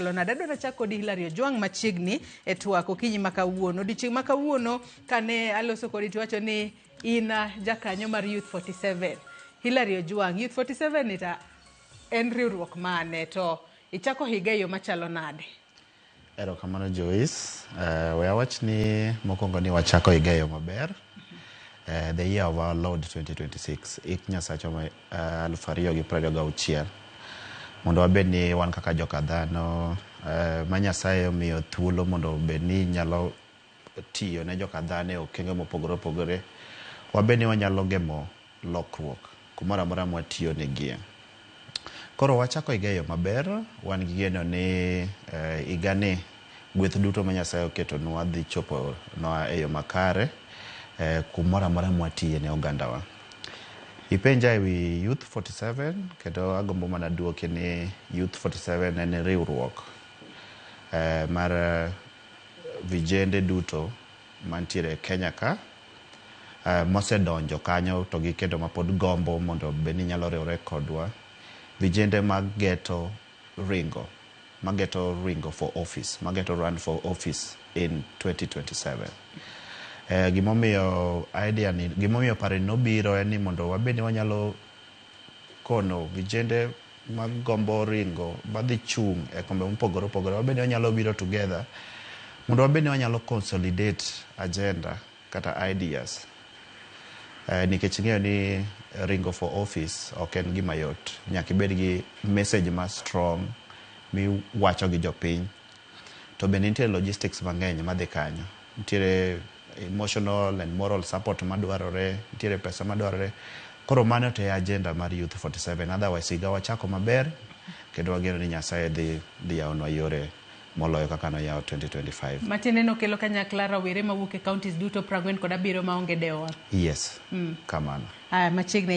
Nade na chako di Hilary Ojwang machiegni e twak okinyi makawuono. Odiochieng' makawuono kane aloso kodi tiwacho ni ina jakanyo mar Youth 47. Hilary Ojwang, Youth 47 ita en riwruok mane to ichako higa yo machalo nade? Erokamano Joyce, we awach ni mokwongo ni wachako higa yo maber. The year of our Lord 2026, ik nyasacho 2026. Mondo wabed ni wan kaka joka dhano, ma Nyasaye omiyo thuolo mondo bed ni nyalo tiyo ne joka dhano e okenge mopogore opogore. Wabed ni wanyalo gemo lokruok kumoro amora mwatiyo negie. Koro wachako higa yo maber, wan gi geno ni higani gweth duto ma Nyasaye oketonwa dhi chopo nwa e yo makare, kumoro amora mwatiye ne ogandawa. Ipenja ewi Youth 47, kendo agombo mana duoke ni Youth 47 en riwruok mar vijende duto mantiere Kenya ka, mosedonjo kanyo to gi kendo mapod gombo mondo bed ni nyalo riwore kodwa. Vijende mageto ringo for office, mageto run for office in 2027. Gimomiyo pare nobiro en ni mondo wabed ni wanyalo kono vijende magombo ringo badhi chung e kombe mopogore opogore. Wabed ni wanyalo biro together mondo wabed ni wanyalo consolidate agenda kata ideas. Nikech ng'eyo ni ringo for office ok en gima yot. Nyaka ibed gi message ma strong miwacho gi jopiny. To bende nitie logistics mang'eny madhi kanyo. Nitiere emotional and moral support madwarore, nitiere pesa madwarore. Koro mano to e agenda mar Youth 47. Otherwise higa wachako maber kendo wageno ni Nyasaye dhi yawonwa yore moloyo kaka noyawo 2025. Matiende no kelo kanyakla rawere mawuok e counties duto 47 maonge dewa. Yes, kamano. Machiegni